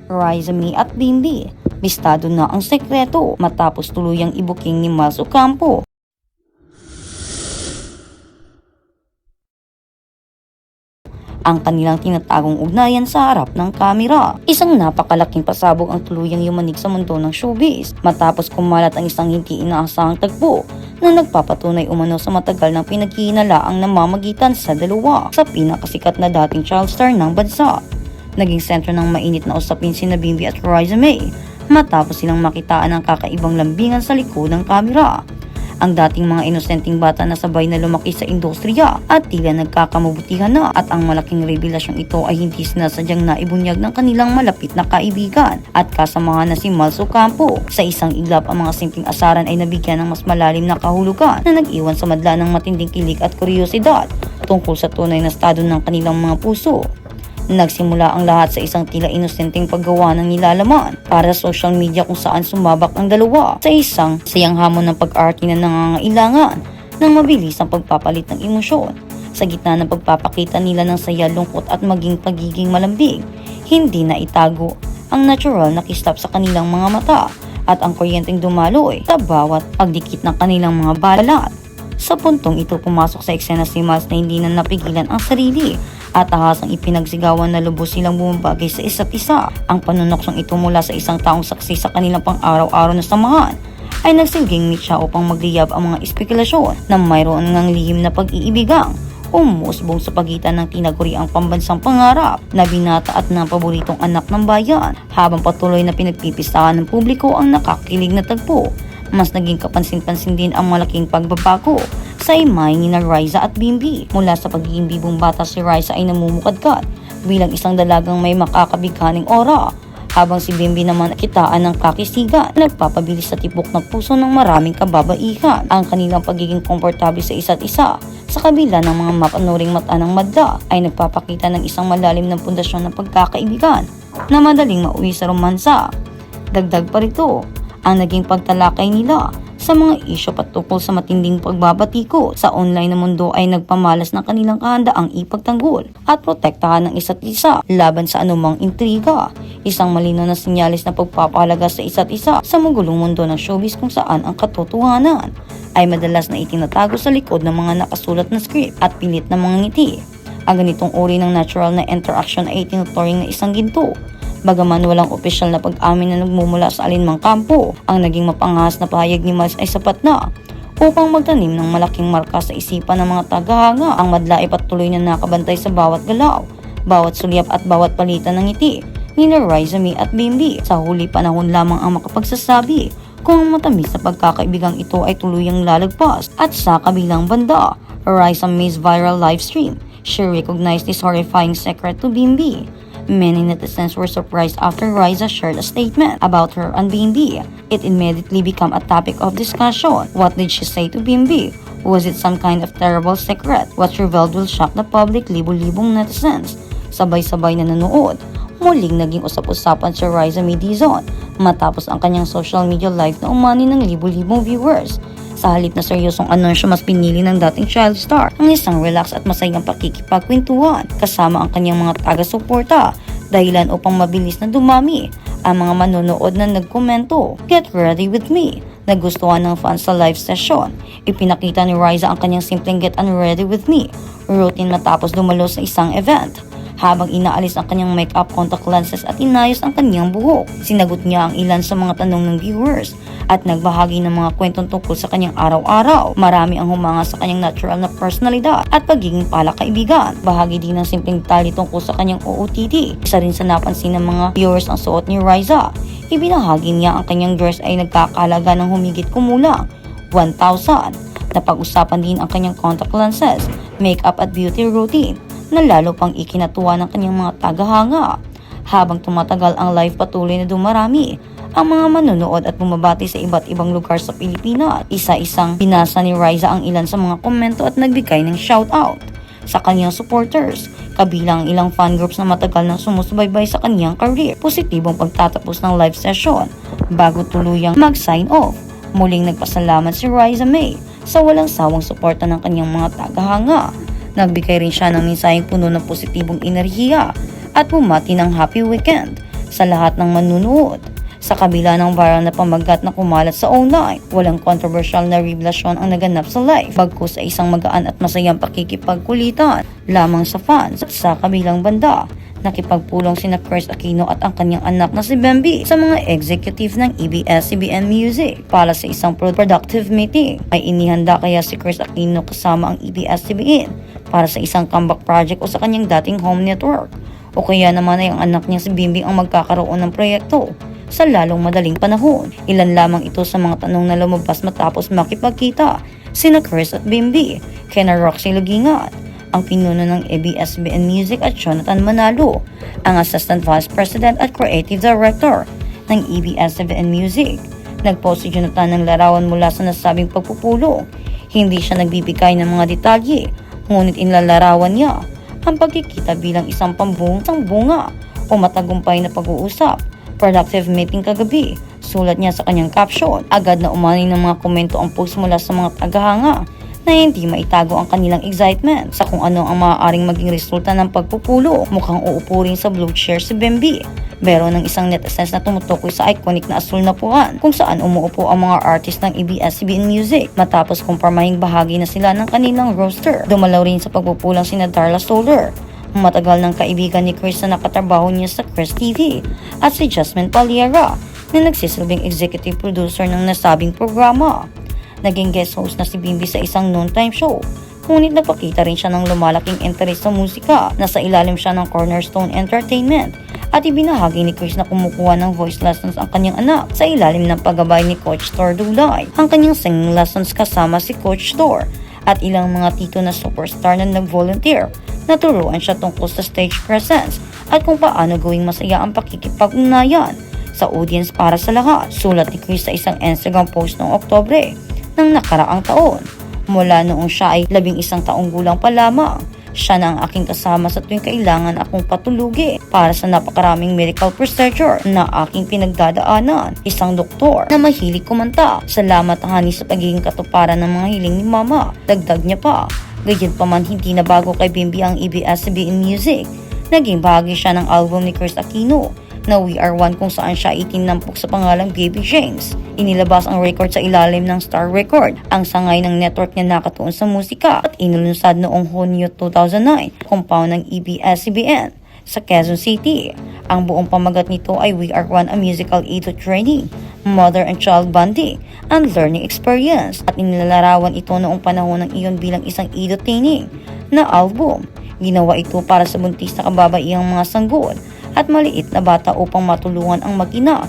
Riza May at Bimbi, bistado na ang sekreto matapos tuluyang ibuking ni Miles Ocampo ang kanilang tinatagong ugnayan sa harap ng kamera. Isang napakalaking pasabog ang tuluyang yumanig sa mundo ng showbiz matapos kumalat ang isang hindi inaasahang tagpo na nagpapatunay umano sa matagal ng pinaghihinalaang namamagitan sa dalawa sa pinakasikat na dating child star ng bansa. Naging sentro ng mainit na usapin sina Bimbi at Riza May matapos silang makitaan ng kakaibang lambingan sa likod ng kamera. Ang dating mga inosenteng bata na sabay na lumaki sa industriya at tila nagkakamabutihan na, at ang malaking revelasyong ito ay hindi sinasadyang naibunyag ng kanilang malapit na kaibigan at kasamahan na si Miles Ocampo. Sa isang iglap, ang mga simpleng asaran ay nabigyan ng mas malalim na kahulugan na nag-iwan sa madla ng matinding kilig at kuryosidad tungkol sa tunay na estado ng kanilang mga puso. Nagsimula ang lahat sa isang tila inosenteng paggawa ng nilalaman para sa social media kung saan sumabak ang dalawa sa isang sayang hamon ng pag-arte na nangangailangan ng mabilis ang pagpapalit ng emosyon. Sa gitna ng pagpapakita nila ng saya, lungkot at maging pagiging malambing, hindi na itago ang natural na kislap sa kanilang mga mata at ang kuryenteng dumaloy sa bawat pagdikit ng kanilang mga balat. Sa puntong ito, pumasok sa eksena si Miles na hindi na napigilan ang sarili at ahasang ipinagsigawan na lubos silang bumabagay sa isa't isa. Ang panunoksong ito mula sa isang taong saksi sa kanilang pang-araw-araw na samahan ay nagsilbing mitya upang magliyab ang mga espekulasyon na mayroon ngang lihim na pag-iibigang umusbong sa pagitan ng tinaguriang pambansang pangarap na binata at ng paboritong anak ng bayan. Habang patuloy na pinagpipistahan ng publiko ang nakakilig na tagpo, mas naging kapansin-pansin din ang malaking pagbabago sa imay ni Riza at Bimbi. Mula sa pagiging bibong bata, si Riza ay namumukadkad bilang isang dalagang may makakabighaning aura, habang si Bimbi naman kitaan ng kakisigan na nagpapabilis sa tibok ng puso ng maraming kababaihan. Ang kanilang pagiging komportable sa isa't isa sa kabila ng mga mapanuring mata ng madla ay nagpapakita ng isang malalim na pundasyon ng pagkakaibigan na madaling mauwi sa romansa. Dagdag pa rito ang naging pagtalakay nila sa mga isyu patungkol sa matinding pagbabatiko sa online na mundo ay nagpamalas ng kanilang kahandaang ipagtanggol at protektahan ng isa't isa laban sa anumang intriga. Isang malinaw na sinyalis na pagpapahalaga sa isa't isa sa magulong mundo ng showbiz kung saan ang katotohanan ay madalas na itinatago sa likod ng mga nakasulat na script at pilit na mga ngiti. Ang ganitong uri ng natural na interaction ay itinuturing na isang ginto. Bagaman walang opisyal na pag-amin na nagmumula sa alinmang kampo, ang naging mapangahas na pahayag ni Miles ay sapat na upang magtanim ng malaking marka sa isipan ng mga tagahanga. Ang madla ay patuloy na nakabantay sa bawat galaw, bawat sulyap at bawat palitan ng ngiti ni Riza May at Bimbi. Sa huli, panahon lamang ang makapagsasabi kung ang matamis na pagkakaibigang ito ay tuluyang lalagpas. At sa kabilang banda, Riza May's viral livestream, she recognized this horrifying secret to Bimbi. Many netizens were surprised after Riza shared a statement about her and Bimbi. It immediately became a topic of discussion. What did she say to Bimbi? Was it some kind of terrible secret? What's revealed will shock the public, libo-libong netizens. Sabay-sabay na nanood. Muling naging usap-usapan si Riza May Dizon matapos ang kanyang social media live na umani ng libo-libong viewers. Sa halip na seryosong anunsyo, mas pinili ng dating child star ang isang relax at masayang pakikipagkwentuhan kasama ang kanyang mga taga-suporta, dahilan upang mabilis na dumami ang mga manonood na nagkomento. Get ready with me. Nagustuhan ng fans sa live session. Ipinakita ni Riza ang kanyang simpleng get ready with me routine matapos dumalo sa isang event. Habang inaalis ang kanyang makeup, contact lenses at inayos ang kanyang buhok, sinagot niya ang ilan sa mga tanong ng viewers at nagbahagi ng mga kwentong tungkol sa kanyang araw-araw. Marami ang humanga sa kanyang natural na personalidad at pagiging palakaibigan. Bahagi din ng simpleng detalye tungkol sa kanyang OOTD. Isa rin sa napansin ng mga viewers ang suot ni Riza. Ibinahagi niya ang kanyang dress ay nagkakahalaga ng humigit kumulang 1,000. Napag-usapan din ang kanyang contact lenses, makeup at beauty routine na lalo pang ikinatuwa ng kanyang mga tagahanga. Habang tumatagal ang live, patuloy na dumarami ang mga manonood at bumabati sa iba't ibang lugar sa Pilipinas. Isa-isang binasa ni Riza ang ilan sa mga komento at nagbigay ng shoutout sa kanyang supporters, kabilang ilang fan groups na matagal nang sumusubaybay sa kanyang career. Positibong pagtatapos ng live session bago tuluyang mag-sign off. Muling nagpasalamat si Riza May sa walang sawang suporta ng kanyang mga tagahanga. Nagbigay rin siya ng mensaheng puno ng positibong enerhiya at bumati ng happy weekend sa lahat ng manunood. Sa kabila ng viral na pamagat na kumalat sa online, walang kontrobersyal na revelasyon ang naganap sa live, bagkus sa isang magaan at masayang pakikipagkulitan lamang sa fans. At sa kabilang banda, nakipagpulong sina Chris Aquino at ang kanyang anak na si Bambi sa mga executive ng ABS-CBN Music para sa isang productive meeting. Ay inihanda kaya si Chris Aquino kasama ang ABS-CBN para sa isang comeback project o sa kanyang dating home network, o kaya naman ay ang anak niya si Bimbi ang magkakaroon ng proyekto sa lalong madaling panahon. Ilan lamang ito sa mga tanong na lumabas matapos makipagkita sina Chris at Bimbi kina Roxy Lugingat, ang pinuno ng ABS-CBN Music, at Jonathan Manalo, ang Assistant Vice President at Creative Director ng ABS-CBN Music. Nagpost si Jonathan ng larawan mula sa nasabing pagpupulong. Hindi siya nagbibigay ng mga detalye, ngunit inlalarawan niya ang pagkikita bilang isang bunga o matagumpay na pag-uusap. Productive meeting kagabi, sulat niya sa kanyang caption. Agad na umani ng mga komento ang post mula sa mga tagahanga na hindi maitago ang kanilang excitement sa kung ano ang maaaring maging resulta ng pagpupulo. Mukhang uupo rin sa blue chair si Bambi. Meron ng isang netizens na tumutukoy sa iconic na asul na puwan kung saan umuupo ang mga artist ng ABS-CBN Music matapos kumpirmahing bahagi na sila ng kanilang roster. Dumalaw rin sa pagpupulang sina Darla Soler, matagal ng kaibigan ni Chris na nakatrabaho niya sa Chris TV, at si Jasmine Paliera na nagsisilbing executive producer ng nasabing programa. Naging guest host na si Bimbi sa isang noontime show, ngunit napakita rin siya ng lumalaking interest sa musika. Nasa ilalim siya ng Cornerstone Entertainment at ibinahagi ni Chris na kumukuha ng voice lessons ang kanyang anak sa ilalim ng paggabay ni Coach Thor Dulay. Ang kanyang singing lessons kasama si Coach Thor at ilang mga tito na superstar na nag-volunteer na turuan siya tungkol sa stage presence at kung paano gawing masaya ang pakikipag-ugnayan sa audience para sa lahat. Sulat ni Chris sa isang Instagram post noong Oktubre ng nakaraang taon. Mula noong siya ay 11 taong gulang pa lamang, siya na ang aking kasama sa tuwing kailangan akong patulugi para sa napakaraming medical procedure na aking pinagdadaanan. Isang doktor na mahilig kumanta. Salamat hani sa pagiging katuparan ng mga hiling ni Mama. Dagdag niya pa, gayunpaman hindi na bago kay Bimbi ang ABS-CBN Music. Naging bahagi siya ng album ni Chris Aquino na We Are One, kung saan siya itinampok sa pangalang Baby James. Inilabas ang record sa ilalim ng Star Record, ang sangay ng network niya nakatuon sa musika, at inulunsad noong Hunyo 2009, compound ng ABS-CBN sa Quezon City. Ang buong pamagat nito ay We Are One, a musical aid to training, mother and child bonding, and learning experience, at inilalarawan ito noong panahon ng iyon bilang isang edutaining na album. Ginawa ito para sa buntis na kababaihang mga sanggol at maliit na bata upang matulungan ang mag-ina